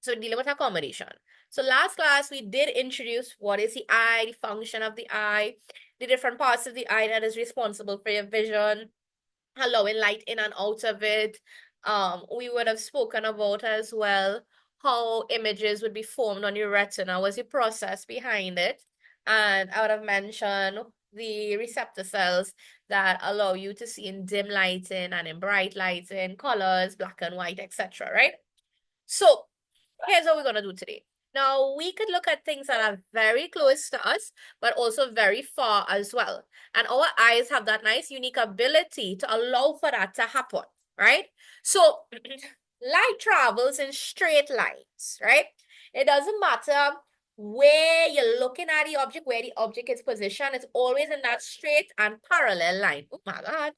So dealing with accommodation. So last class, we did introduce what is the eye, the function of the eye, the different parts of the eye that is responsible for your vision, allowing light in and out of it. We would have spoken about as well how images would be formed on your retina, was the process behind it. And I would have mentioned the receptor cells that allow you to see in dim lighting and in bright lighting, colors, black and white, etc. Right? So here's what we're going to do today. Now, we could look at things that are very close to us, but also very far as well. And our eyes have that nice, unique ability to allow for that to happen, right? So, light travels in straight lines, right? It doesn't matter where you're looking at the object, where the object is positioned, it's always in that straight and parallel line. Oh my God.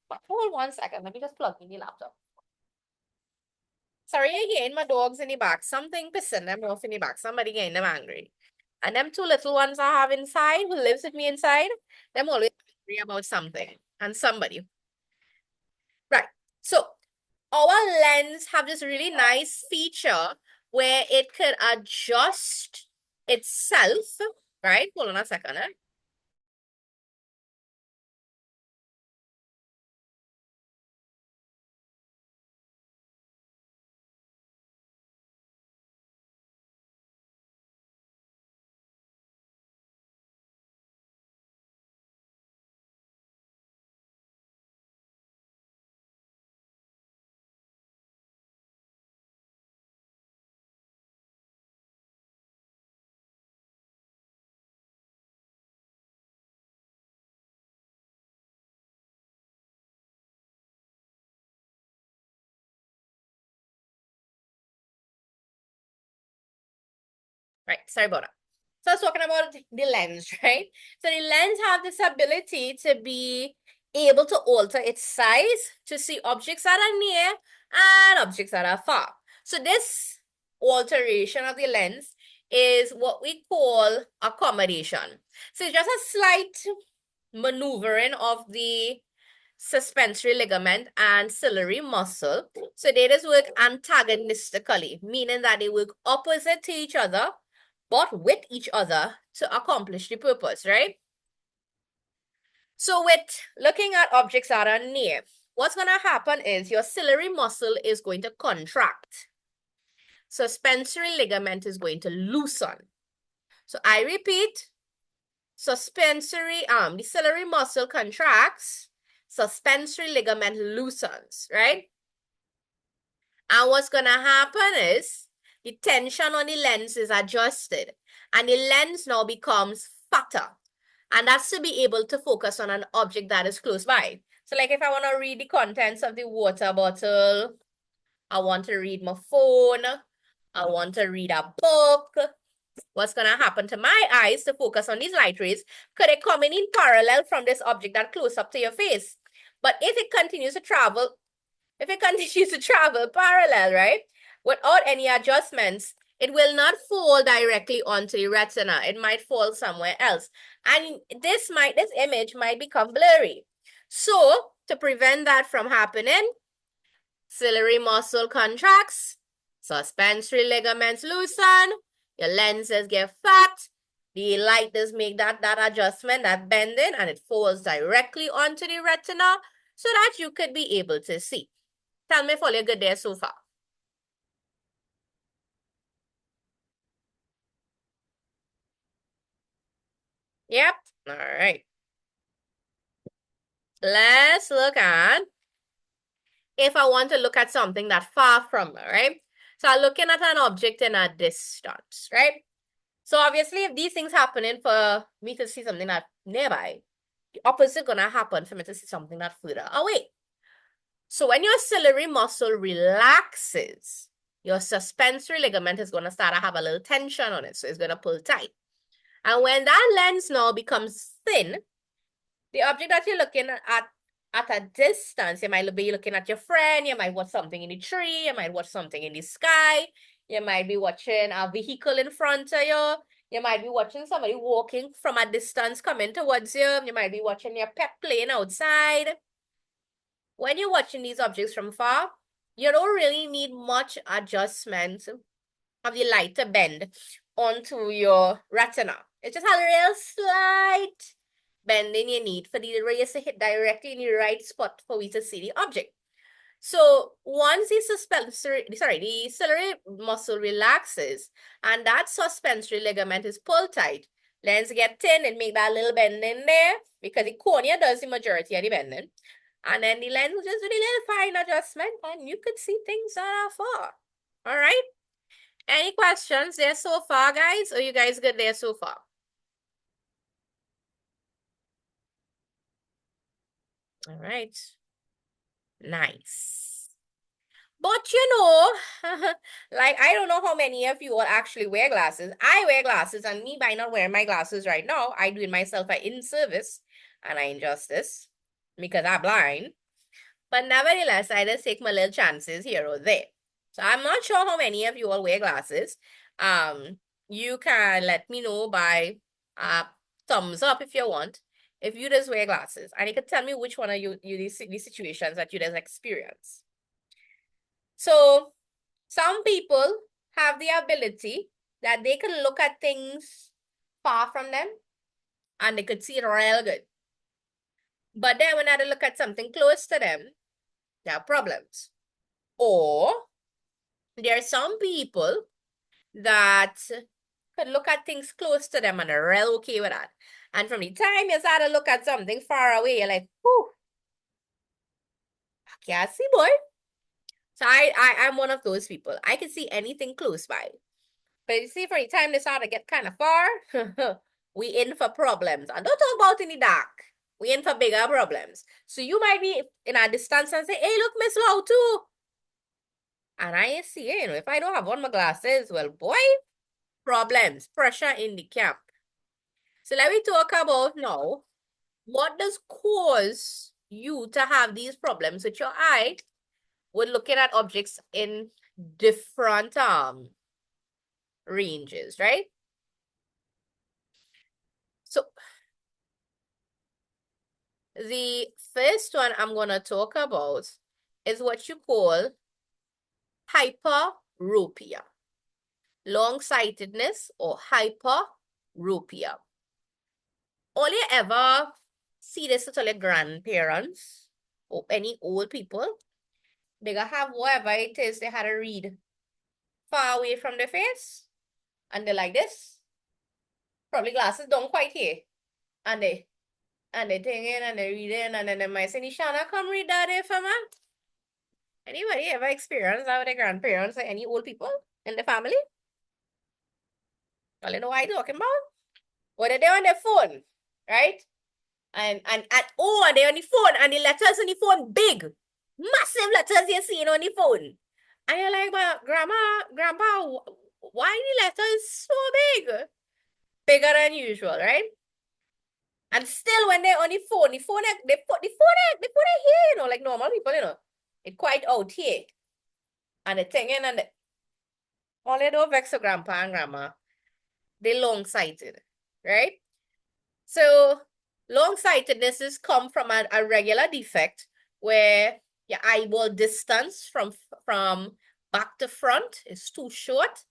But hold 1 second, let me just plug in the laptop. Sorry again, my dog's in the back. Something pissing them off in the back. Somebody getting them angry. And them two little ones I have inside, who lives with me inside, them always angry about something and somebody. Right. So our lens have this really nice feature where it could adjust itself, right? Hold on a second. Right, sorry about that. So I was talking about the lens, right? So the lens have this ability to be able to alter its size to see objects that are near and objects that are far. So this alteration of the lens is what we call accommodation. So it's just a slight maneuvering of the suspensory ligament and ciliary muscle. So they just work antagonistically, meaning that they work opposite to each other, but with each other to accomplish the purpose, right? So with looking at objects that are near, what's going to happen is your ciliary muscle is going to contract. Suspensory ligament is going to loosen. So I repeat, the ciliary muscle contracts, suspensory ligament loosens, right? And what's going to happen is the tension on the lens is adjusted and the lens now becomes fatter. And that's to be able to focus on an object that is close by. So like if I want to read the contents of the water bottle, I want to read my phone, I want to read a book, what's going to happen to my eyes to focus on these light rays? Could it come in parallel from this object that close up to your face? But if it continues to travel parallel, right, without any adjustments, it will not fall directly onto the retina. It might fall somewhere else. And this image might become blurry. So to prevent that from happening, ciliary muscle contracts, suspensory ligaments loosen, your lenses get fat, the light does make that adjustment, that bending, and it falls directly onto the retina so that you could be able to see. Tell me if all you're good there so far. Yep. All right. Let's look at if I want to look at something that's far from me, right? So I'm looking at an object in a distance, right? So obviously, if these things happening for me to see something that's nearby, the opposite gonna happen for me to see something that's further away. So when your ciliary muscle relaxes, your suspensory ligament is gonna start to have a little tension on it, so it's gonna pull tight. And when that lens now becomes thin, the object that you're looking at a distance, you might be looking at your friend, you might watch something in the tree, you might watch something in the sky, you might be watching a vehicle in front of you, you might be watching somebody walking from a distance coming towards you, you might be watching your pet playing outside. When you're watching these objects from far, you don't really need much adjustment of the light to bend onto your retina. It's just a real slight bending you need for the rays to hit directly in the right spot for we to see the object. So once the ciliary muscle relaxes and that suspensory ligament is pulled tight, lens get thin and make that little bend in there because the cornea does the majority of the bending. And then the lens will just do the little fine adjustment and you could see things that are far. All right. Any questions there so far, guys? Or you guys good there so far? All right. Nice. But you know, like I don't know how many of you will actually wear glasses. I wear glasses, and me by not wearing my glasses right now, I do it myself an in-service and I injustice because I'm blind. But nevertheless, I just take my little chances here or there. So I'm not sure how many of you all wear glasses. You can let me know by thumbs up if you want, if you just wear glasses. And you can tell me which one of you these situations that you just experience. So some people have the ability that they can look at things far from them and they could see it real good. But then when they look at something close to them, there are problems. Or there are some people that could look at things close to them and are real okay with that. And from the time you start to look at something far away, you're like, whew, I can't see, boy. So I'm one of those people. I can see anything close by. But you see, for the time they start to get kind of far, we in for problems. And don't talk about in the dark. We in for bigger problems. So you might be in a distance and say, hey, look, Miss Low too. And I see, you know, if I don't have on my glasses, well, boy, problems, pressure in the camp. So let me talk about now, what does cause you to have these problems with your eye when looking at objects in different ranges, right? So the first one I'm going to talk about is what you call hyperopia, long-sightedness or hyperopia. All you ever see this with all your grandparents or any old people, they gonna have whatever it is they had to read far away from their face, and they're like this. Probably glasses don't quite here, and they thinking and they reading, and then they might say, "Nishana, come read that there for me." Anybody ever experienced that with their grandparents or any old people in the family? Well, you know what I'm talking about? Or they're on their phone, right? And they're on the phone and the letters on the phone big. Massive letters you're seeing on the phone. And you're like, but grandpa, why the letters so big? Bigger than usual, right? And still when they're on the phone, they put it here, you know, like normal people, you know. It's quite out here. And the thing in and all they don't vex your grandpa and grandma. They long-sighted, right? So long-sightedness is come from a regular defect where your eyeball distance from back to front is too short,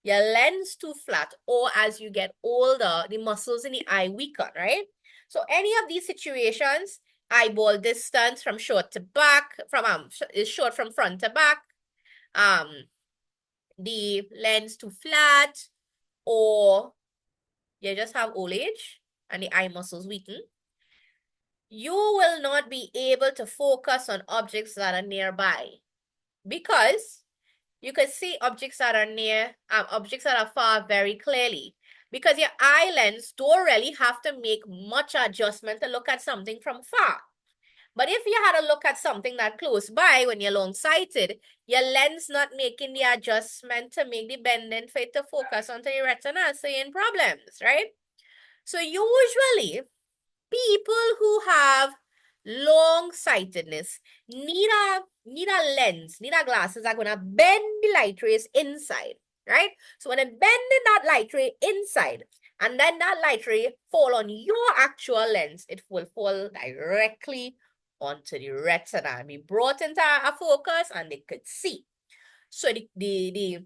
your lens too flat, or as you get older, the muscles in the eye weaken, right? So any of these situations, eyeball distance from short to back, is short from front to back, the lens too flat, or you just have old age and the eye muscles weaken, you will not be able to focus on objects that are nearby because you can see objects that are far very clearly because your eye lens don't really have to make much adjustment to look at something from far. But if you had to look at something that close by when you're long-sighted, your lens not making the adjustment to make the bending for it to focus onto your retina, so you're in problems, right? So usually, people who have long-sightedness need a lens, need a glasses that are gonna bend the light rays inside, right? So when they're bending that light ray inside, and then that light ray fall on your actual lens, it will fall directly onto the retina and be brought into a focus and they could see. So the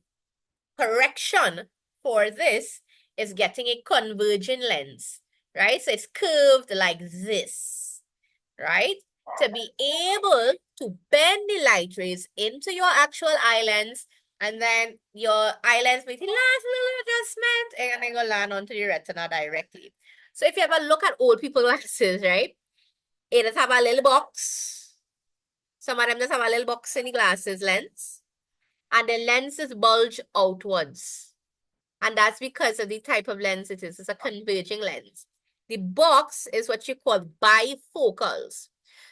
correction for this is getting a converging lens, right? So it's curved like this, right? To be able to bend the light rays into your actual eye lens, and then your eye lens makes the last little adjustment, and then go land onto the retina directly. So if you ever look at old people glasses, right? It does have a little box. Some of them just have a little box in the glasses lens, and the lenses bulge outwards. And that's because of the type of lens it is. It's a converging lens. The box is what you call bifocals.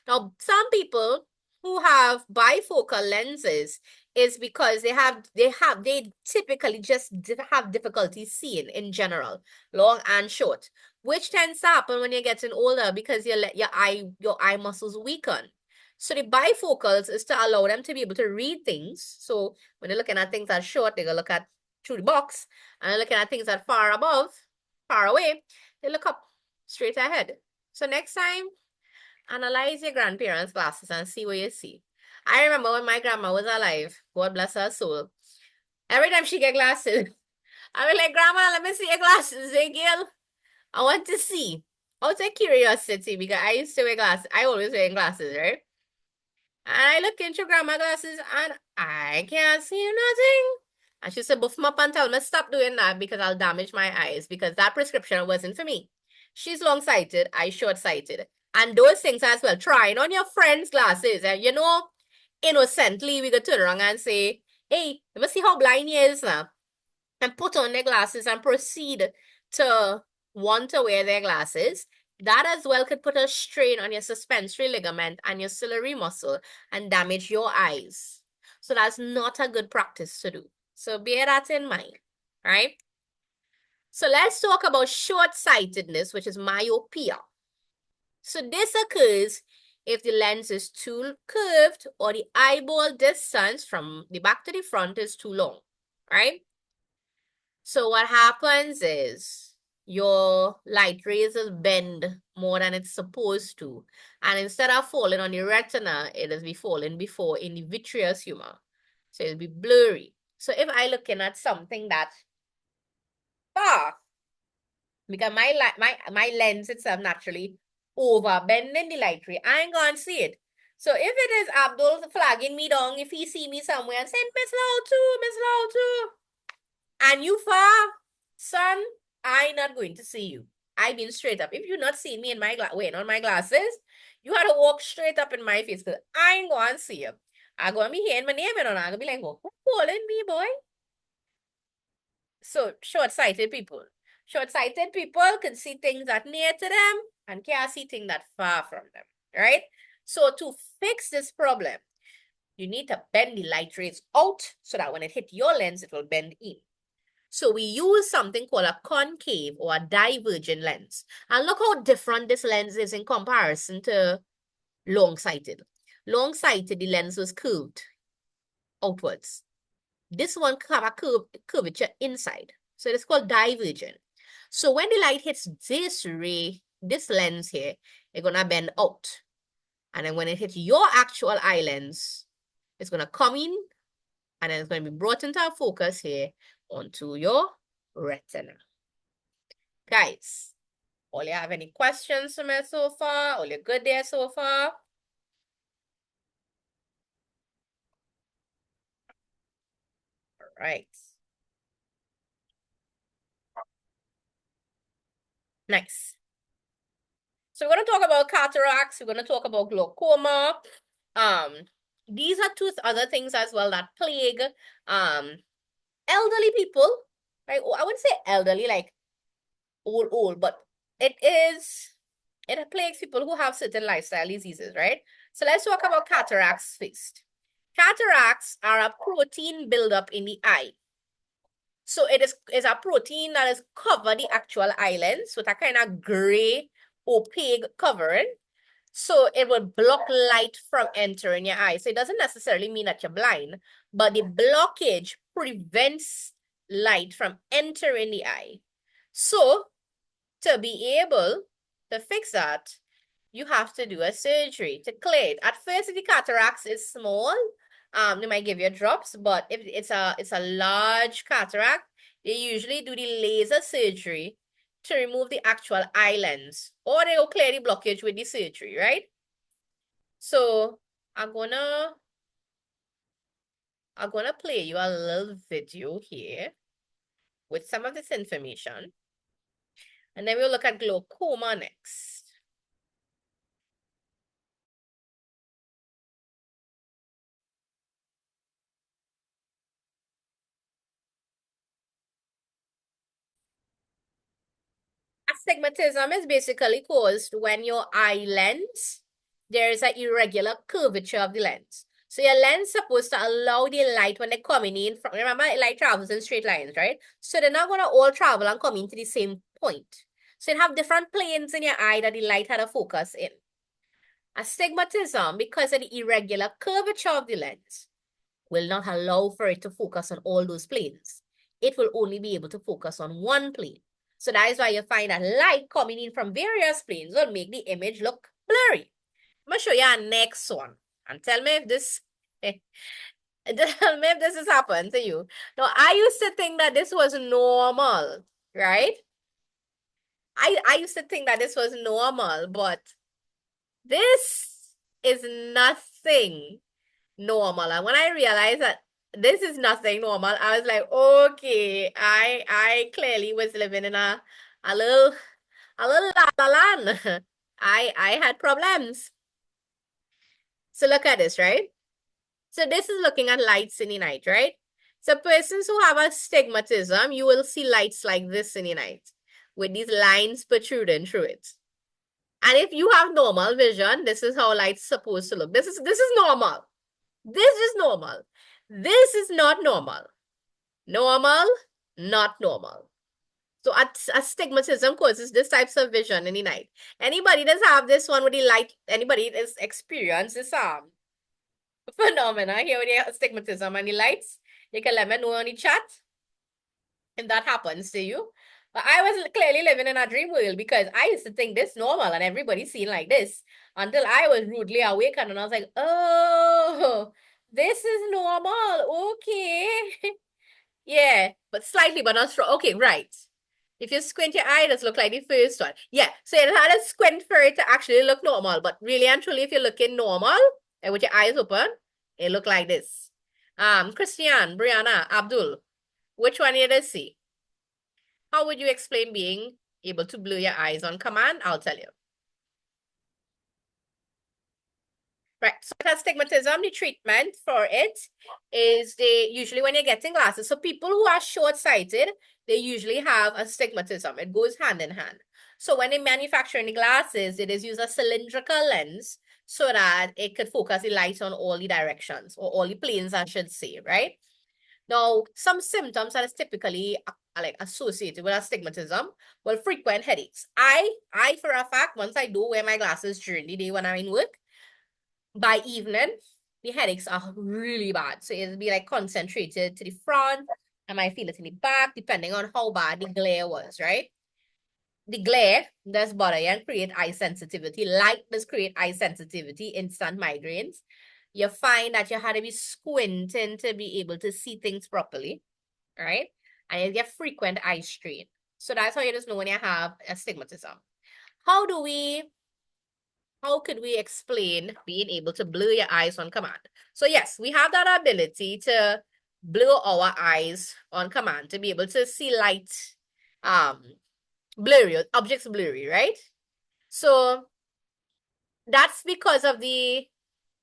Now, some people who have bifocal lenses is because they typically just have difficulty seeing in general, long and short, which tends to happen when you're getting older because your eye muscles weaken. So the bifocals is to allow them to be able to read things. So when they're looking at things that are short, they're gonna look at through the box, and they're looking at things that are far above, far away, they look up straight ahead. So next time, analyze your grandparents' glasses and see what you see. I remember when my grandma was alive, God bless her soul, every time she get glasses, I was like, Grandma, let me see your glasses, hey, girl. I want to see. Out of curiosity, because I used to wear glasses. I always wear glasses, right? And I look into grandma's glasses and I can't see nothing. And she said, buff them up and tell me stop doing that because I'll damage my eyes because that prescription wasn't for me. She's long-sighted, I short-sighted. And those things as well, trying on your friend's glasses. And you know, innocently, we could turn around and say, hey, let me see how blind he is now. And put on their glasses and proceed to want to wear their glasses. That as well could put a strain on your suspensory ligament and your ciliary muscle and damage your eyes. So that's not a good practice to do. So bear that in mind, right? So let's talk about short-sightedness, which is myopia. So this occurs if the lens is too curved or the eyeball distance from the back to the front is too long, right? So what happens is your light rays will bend more than it's supposed to. And instead of falling on the retina, it'll be falling before in the vitreous humor. So it'll be blurry. So if I looking at something that far, because my lens itself naturally over bending the light ray, I ain't gonna see it. So if it is Abdul flagging me down, if he see me somewhere and saying, Miss Low too, and you far, son, I not going to see you. I been straight up. If you not see me in my waiting on my glasses, you had to walk straight up in my face because I ain't going to see you. I gonna be hearing my name and I'm gonna be like, who calling me, boy? So short-sighted people. Short-sighted people can see things that near to them and can't see things that far from them, right? So to fix this problem, you need to bend the light rays out so that when it hit your lens, it will bend in. So we use something called a concave or a divergent lens. And look how different this lens is in comparison to long-sighted. Long-sighted, the lens was curved outwards. This one have a curvature inside. So it's called divergent. So when the light hits this ray, this lens here, it's gonna bend out. And then when it hits your actual eye lens, it's gonna come in and then it's gonna be brought into our focus here onto your retina. Guys, all you have any questions for me so far? All you good there so far? All right. Nice. So we're going to talk about cataracts. We're going to talk about glaucoma. These are two other things as well that plague elderly people. Right? I wouldn't say elderly, like old, but it plagues people who have certain lifestyle diseases, right? So let's talk about cataracts first. Cataracts are a protein buildup in the eye. So it is a protein that is cover the actual eye lens with a kind of gray, opaque covering. So it will block light from entering your eye. So it doesn't necessarily mean that you're blind, but the blockage prevents light from entering the eye. So to be able to fix that, you have to do a surgery to clear it. At first, the cataracts is small, They might give you drops, but if it's a large cataract, they usually do the laser surgery to remove the actual eye lens, or they will clear the blockage with the surgery, right? So I'm gonna I'm gonna play you a little video here with some of this information, and then we'll look at glaucoma next. Astigmatism is basically caused when your eye lens, there's an irregular curvature of the lens. So your lens is supposed to allow the light when they're coming in from, remember, light travels in straight lines, right? So they're not going to all travel and come into the same point. So you have different planes in your eye that the light had a focus in. Astigmatism, because of the irregular curvature of the lens, will not allow for it to focus on all those planes. It will only be able to focus on one plane. So that is why you find that light coming in from various planes will make the image look blurry. I'm going to show you our next one. And tell me if this tell me if this has happened to you. Now, I used to think that this was normal, right? I used to think that this was normal, but this is nothing normal. And when I realized that this is nothing normal, I was like, okay, I clearly was living in a little la la land. I had problems. So look at this, right? So this is looking at lights in the night, right? So persons who have astigmatism, you will see lights like this in the night with these lines protruding through it. And if you have normal vision, this is how light's supposed to look. This is normal. This is normal. This is not normal. Normal, not normal. So astigmatism causes this types of vision in the night. Anybody does have this one with the light, anybody that's experienced this phenomena here with the astigmatism and the lights, you can let me know on the chat if that happens to you. But I was clearly living in a dream world because I used to think this normal and everybody's seen like this until I was rudely awakened and I was like, oh, this is normal. Okay. Yeah, but slightly, but not strong. Okay, right. If you squint your eye, it does look like the first one. Yeah, so it had a squint for it to actually look normal. But really and truly, if you're looking normal and with your eyes open, it look like this. Christian, Brianna, Abdul, which one you did see? How would you explain being able to blur your eyes on command? I'll tell you. Right, so astigmatism, the treatment for it is they usually when you're getting glasses. So people who are short-sighted, they usually have astigmatism. It goes hand in hand. So when they manufacture the glasses, it is use a cylindrical lens so that it could focus the light on all the directions or all the planes, I should say, right? Now, some symptoms that is typically like associated with astigmatism, well, frequent headaches. I for a fact, once I do wear my glasses during the day when I'm in work, by evening, the headaches are really bad. So it'll be like concentrated to the front. I might feel it in the back, depending on how bad the glare was, right? The glare does bother you and create eye sensitivity. Light does create eye sensitivity, instant migraines. You find that you had to be squinting to be able to see things properly, right? And you get frequent eye strain. So that's how you just know when you have astigmatism. How do we how could we explain being able to blur your eyes on command? So yes, we have that ability to blur our eyes on command to be able to see light, blurry, objects blurry, right? So that's because of the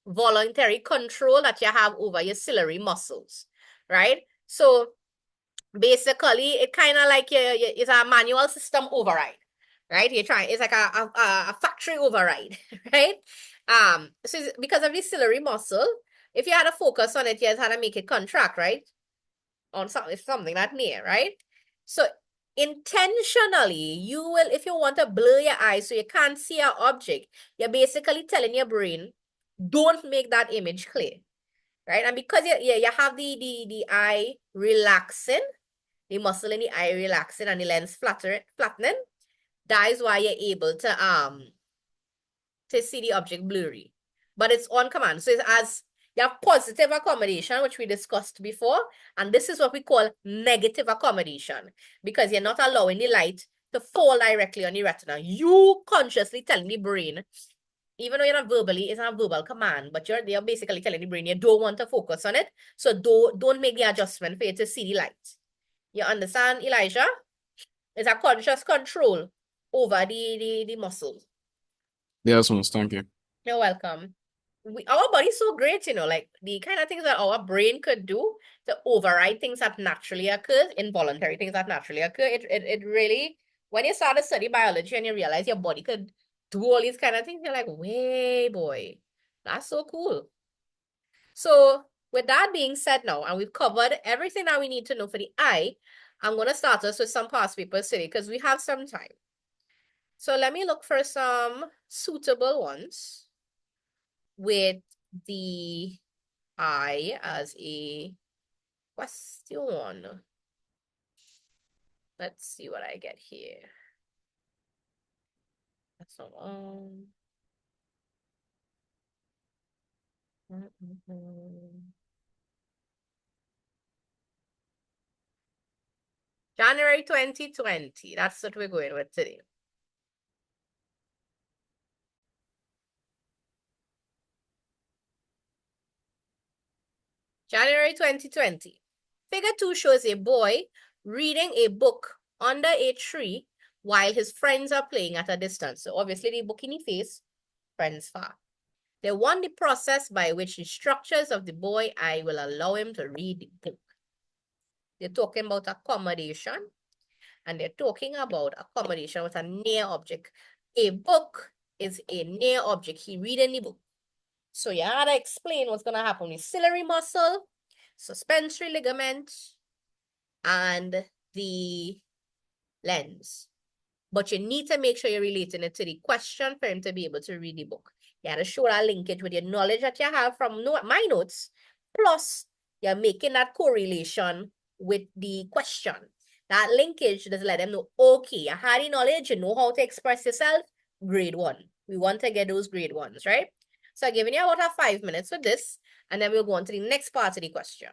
voluntary control that you have over your ciliary muscles, right? So basically, it kind of like it's a manual system override, right? You're trying, it's like a factory override, right? So because of the ciliary muscle, if you had a focus on it, you just had to make it contract, right? On something that near, right? So intentionally, you will, if you want to blur your eyes so you can't see an object, you're basically telling your brain, don't make that image clear, right? And because you have the eye relaxing, the muscle in the eye relaxing and the lens flattening, that is why you're able to see the object blurry. But it's on command. So it's as You have positive accommodation, which we discussed before, and this is what we call negative accommodation because you're not allowing the light to fall directly on the retina. You consciously telling the brain, even though you're not verbally, it's not a verbal command, but you're basically telling the brain you don't want to focus on it. So don't make the adjustment for you to see the light. You understand, Elijah? It's a conscious control over the muscles. Yes, miss. Thank you. You're welcome. Our body's so great, like the kind of things that our brain could do to override things that naturally occur, involuntary things that naturally occur. It really, when you start to study biology and you realize your body could do all these kind of things, you're like, way boy, that's so cool. So with that being said now, and we've covered everything that we need to know for the eye, I'm going to start us with some past papers today because we have some time. So let me look for some suitable ones with the eye as a question. Let's see what I get here. That's not January 2020. That's what we're going with today. January 2020. Figure 2 shows a boy reading a book under a tree while his friends are playing at a distance. So obviously the book in his face, friends far. They want the process by which the structures of the boy eye will allow him to read the book. They're talking about accommodation, and they're talking about accommodation with a near object. A book is a near object. He reading the book. So you gotta explain what's gonna happen with ciliary muscle, suspensory ligament, and the lens. But you need to make sure you're relating it to the question for him to be able to read the book. You gotta show that linkage with your knowledge that you have from my notes, plus you're making that correlation with the question. That linkage does let them know, okay, you had the knowledge, you know how to express yourself, grade 1. We want to get those grade 1s, right? So I'm giving you about 5 minutes with this, and then we'll go on to the next part of the question.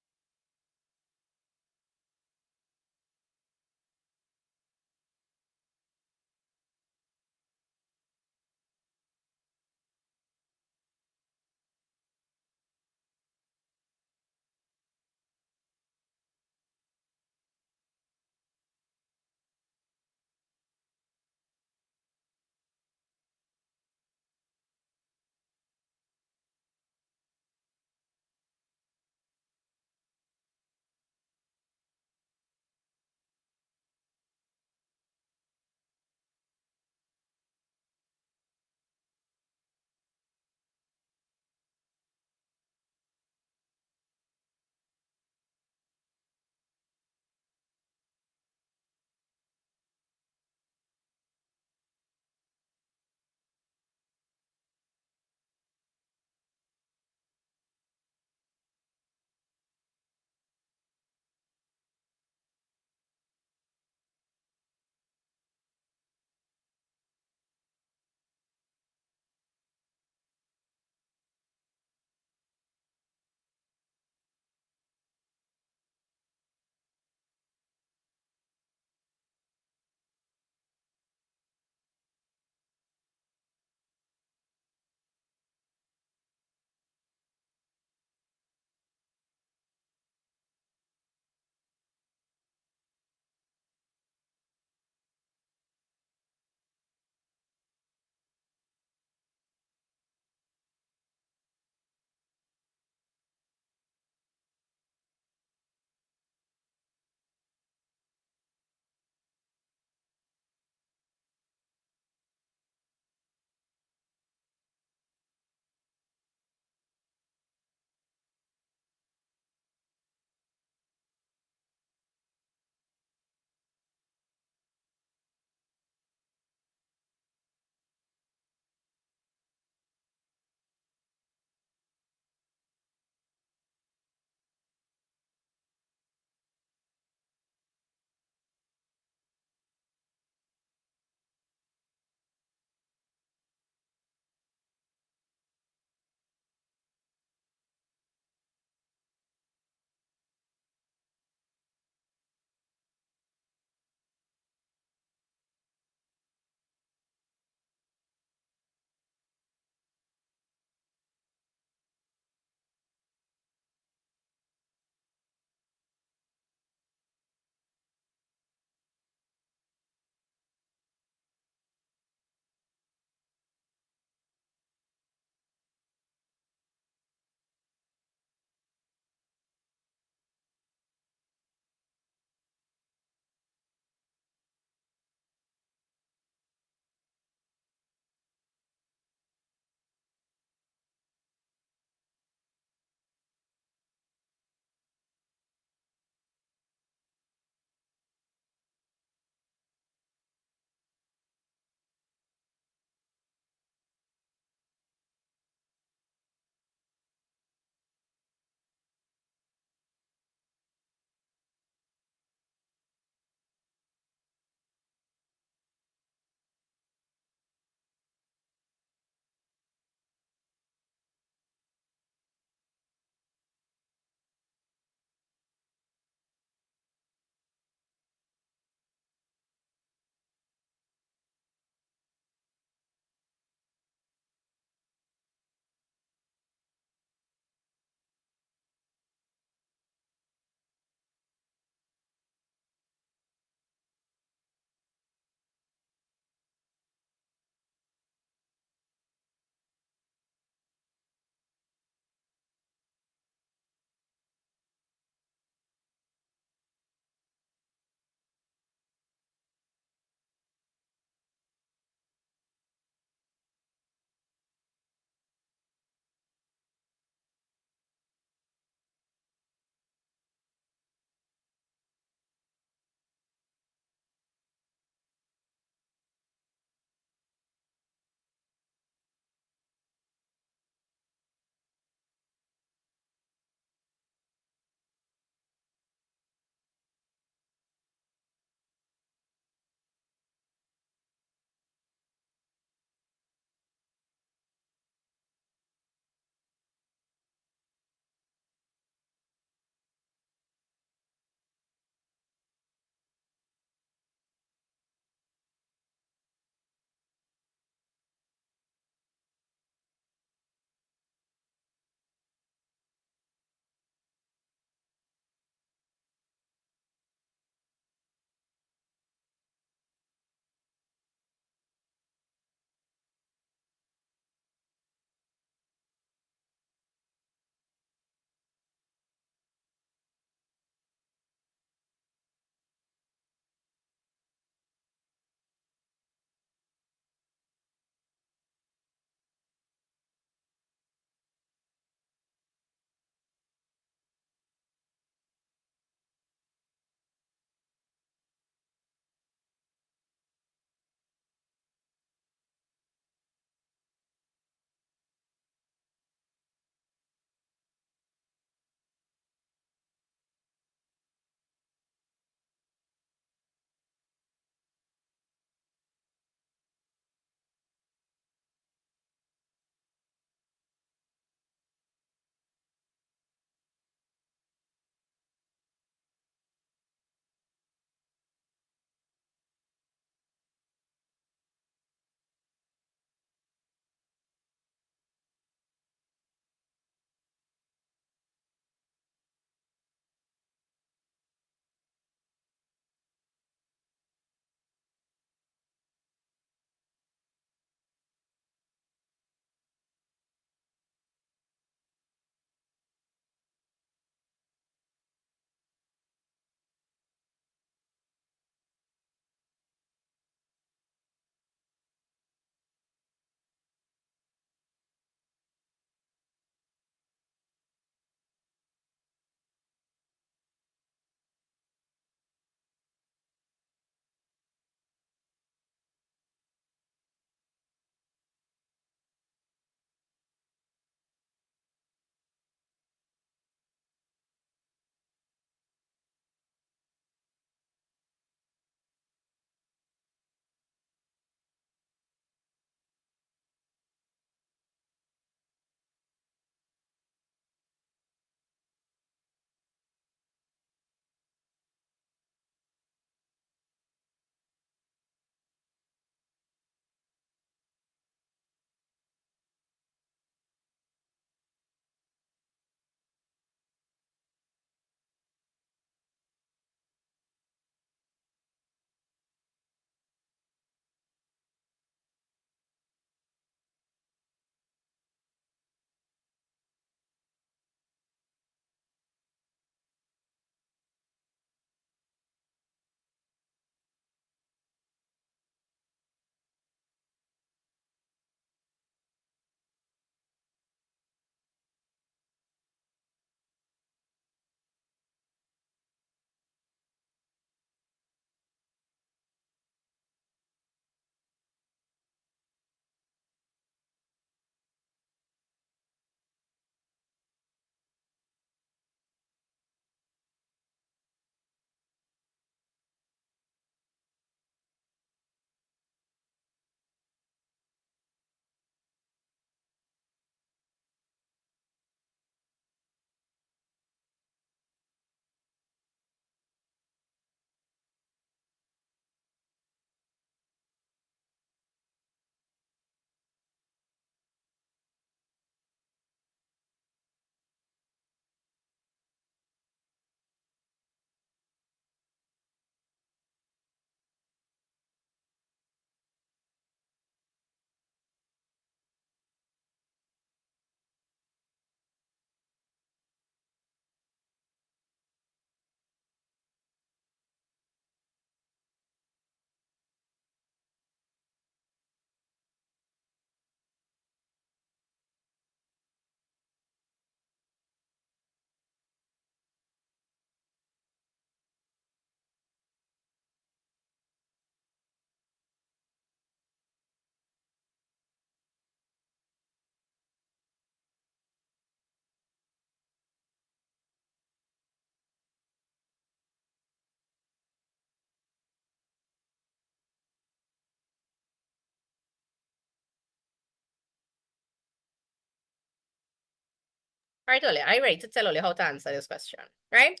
Right, Ole? I ready to tell Ole how to answer this question, right?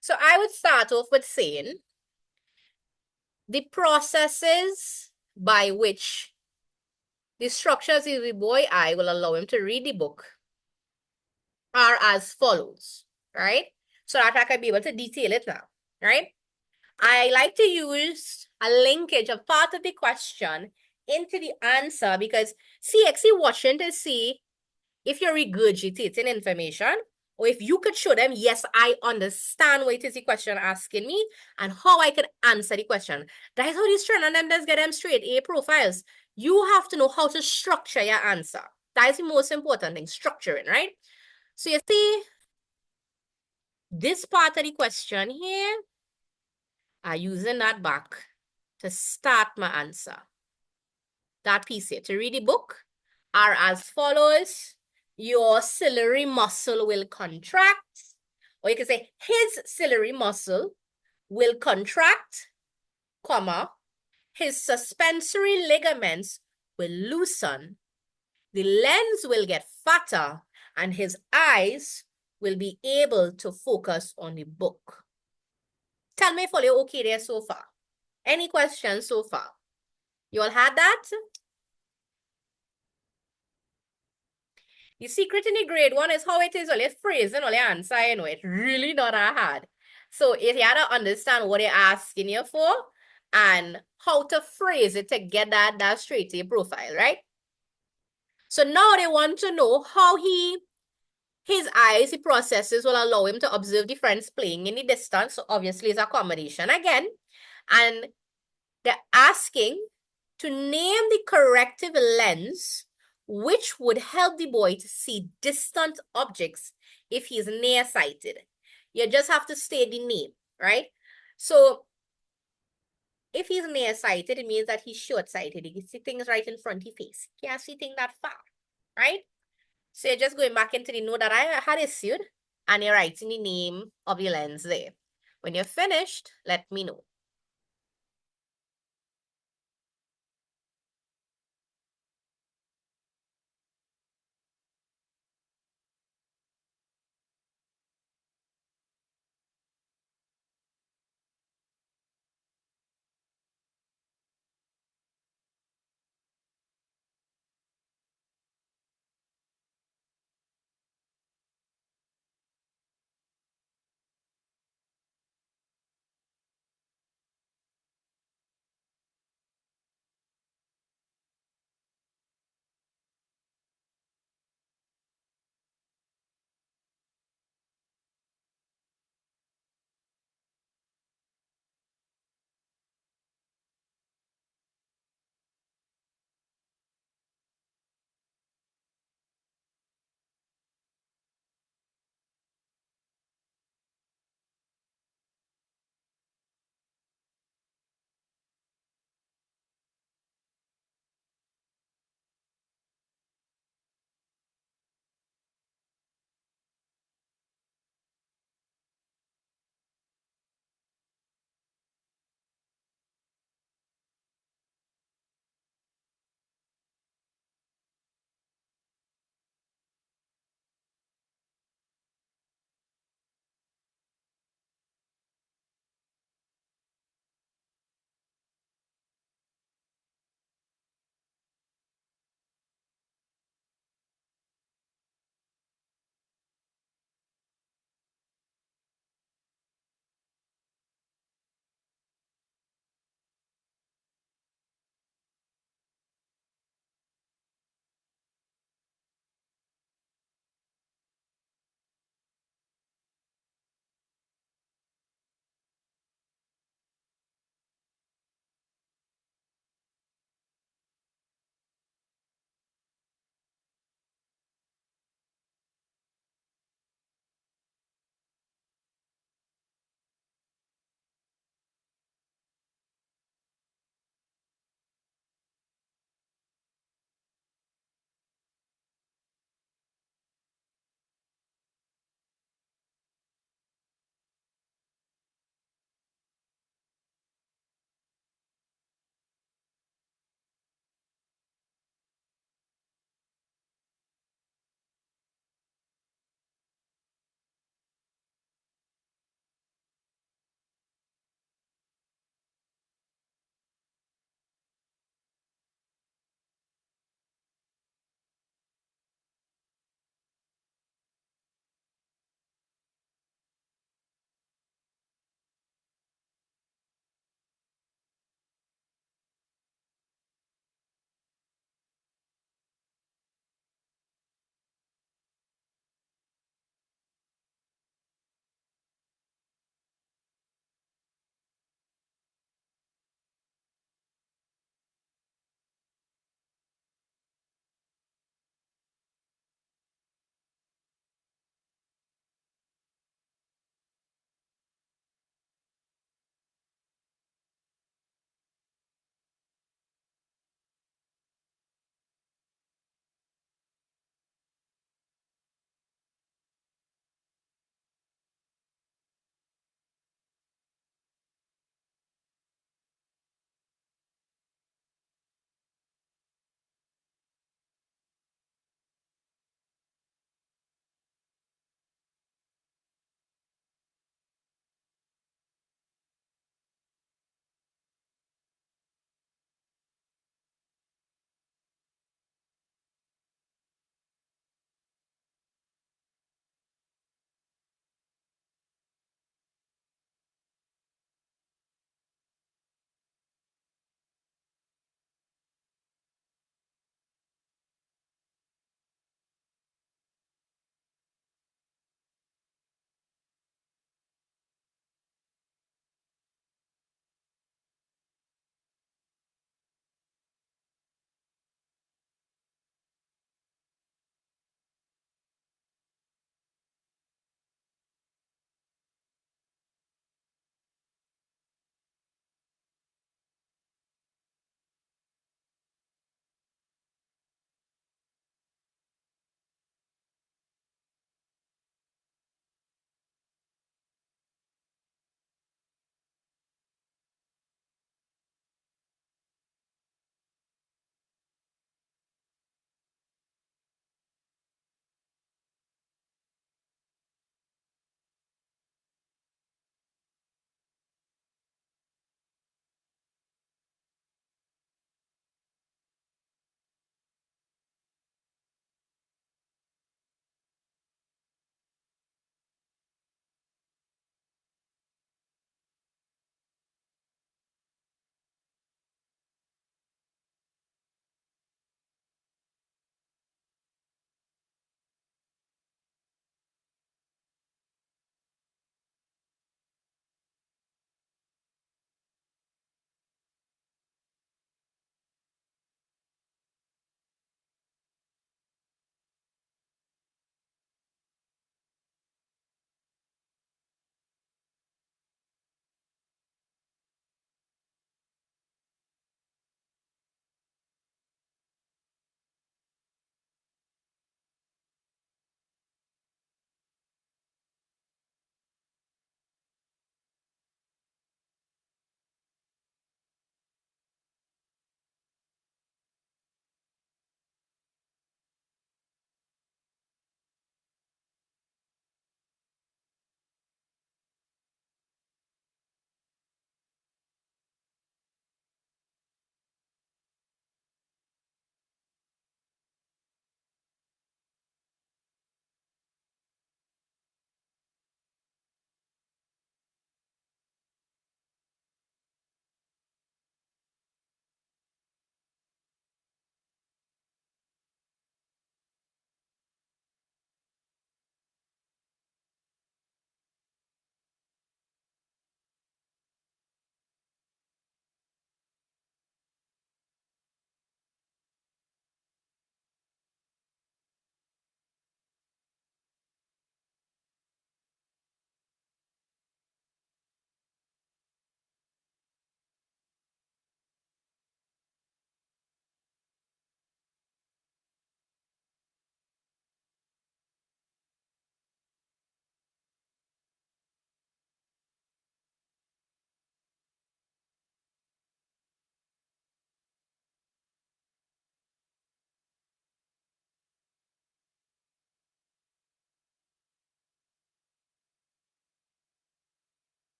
So I would start off with saying the processes by which the structures of the boy eye will allow him to read the book are as follows, right? So that I can be able to detail it now, right? I like to use a linkage of part of the question into the answer because CXC watching to see if you're regurgitating information or if you could show them, yes, I understand what it is the question asking me and how I could answer the question. That is how these training and them does get them straight A profiles. You have to know how to structure your answer. That is the most important thing, structuring, right? So you see, this part of the question here, I'm using that back to start my answer. That piece here, to read the book, are as follows. Your ciliary muscle will contract, or you can say his ciliary muscle will contract, comma, his suspensory ligaments will loosen, the lens will get fatter, and his eyes will be able to focus on the book. Tell me if you're okay there so far. Any questions so far? You all had that? The secret in the grade one is how it is only phrasing, only answer, you know, it's really not that hard. So if you had to understand what they're asking you for and how to phrase it to get that straight to your profile, right? So now they want to know how his eyes, the processes will allow him to observe the friends playing in the distance. So obviously it's accommodation again. And they're asking to name the corrective lens which would help the boy to see distant objects if he's nearsighted. You just have to state the name, right? So if he's nearsighted, it means that he's short-sighted. He can see things right in front of his face. He can't see things that far, right? So you're just going back into the note that I had issued and you're writing the name of the lens there. When you're finished, let me know.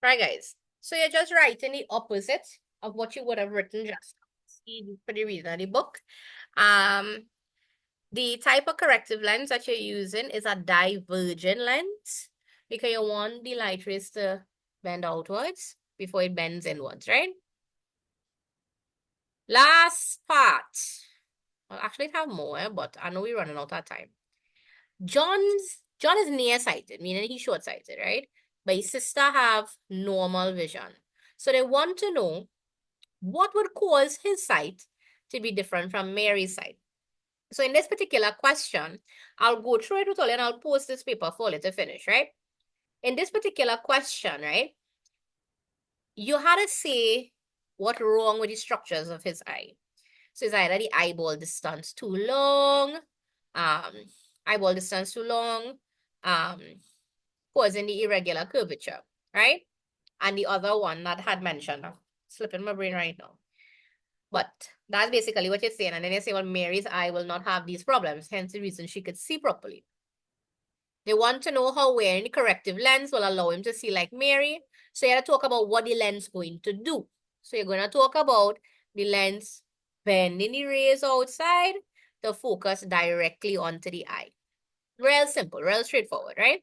Right, guys. So you're just writing the opposite of what you would have written just for the reading of the book. The type of corrective lens that you're using is a divergent lens because you want the light rays to bend outwards before it bends inwards, right? Last part. Well, actually, I have more, but I know we're running out of time. John is nearsighted, meaning he's short-sighted, right? But his sister have normal vision. So they want to know what would cause his sight to be different from Mary's sight. So in this particular question, I'll go through it with all and I'll post this paper for you to finish, right? In this particular question, right, you had to say what's wrong with the structures of his eye. So it's either the eyeball distance too long, um, eyeball distance too long, um, causing the irregular curvature, right? And the other one that had mentioned, I'm slipping my brain right now. But that's basically what you're saying. And then you say, well, Mary's eye will not have these problems, hence the reason she could see properly. They want to know how wearing the corrective lens will allow him to see like Mary. So you have to talk about what the lens is going to do. So you're going to talk about the lens bending the rays outside to focus directly onto the eye. Real simple, real straightforward, right?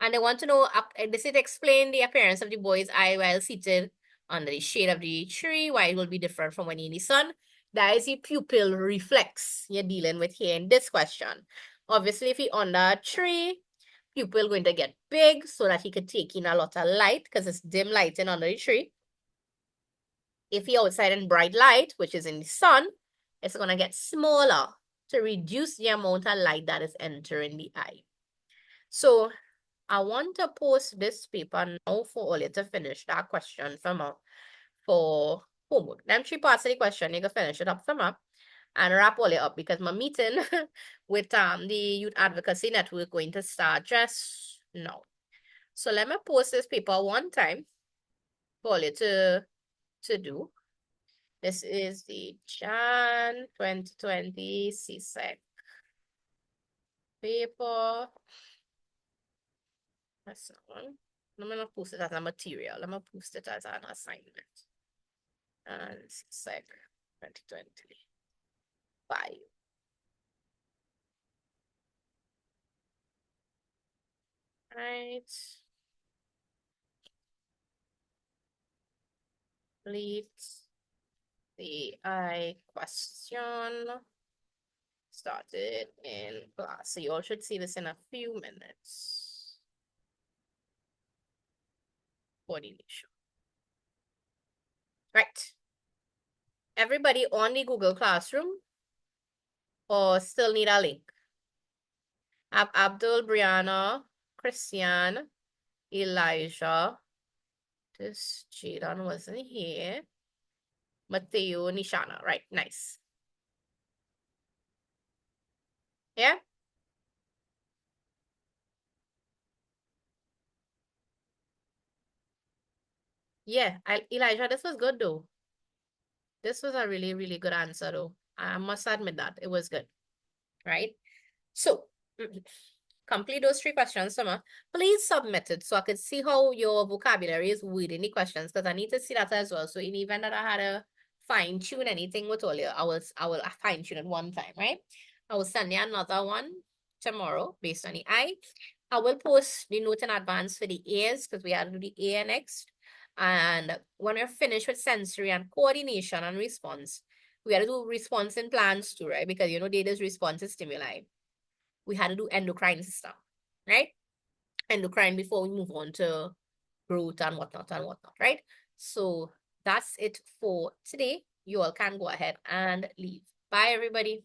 And they want to know, this is explain the appearance of the boy's eye while seated under the shade of the tree, why it will be different from when in the sun. That is the pupil reflex you're dealing with here in this question. Obviously, if he under a tree, pupil going to get big so that he could take in a lot of light because it's dim lighting under the tree. If he outside in bright light, which is in the sun, it's going to get smaller to reduce the amount of light that is entering the eye. So I want to post this paper now for all you to finish that question for homework. Them 3 parts of the question, you can finish it up from up and wrap all it up because my meeting with the Youth Advocacy Network going to start just now. So let me post this paper one time for all you to do. This is the Jan 2020 CSEC paper. That's not one. I'm gonna post it as a material. I'm gonna post it as an assignment. And CSEC 2025. Right. Complete the I question. Started in class. So you all should see this in a few minutes. Coordination. Right. Everybody on the Google Classroom or still need a link? Abdul, Brianna, Christian, Elijah. This Jadon wasn't here. Mateo, Nishana. Right, nice. Yeah? Yeah, Elijah, this was good though. This was a really, really good answer though. I must admit that. It was good. Right? So, complete those 3 questions, Summer. Please submit it so I could see how your vocabulary is within the questions because I need to see that as well. So in the event that I had to fine tune anything with all you, I will fine tune it one time, right? I will send you another one tomorrow based on the eye. I will post the note in advance for the ears because we have to do the ear next. And when we're finished with sensory and coordination and response, we had to do response in plans too, right? Because data's response is stimuli. We had to do endocrine system, right? Endocrine before we move on to growth and whatnot, right? So that's it for today. You all can go ahead and leave. Bye, everybody.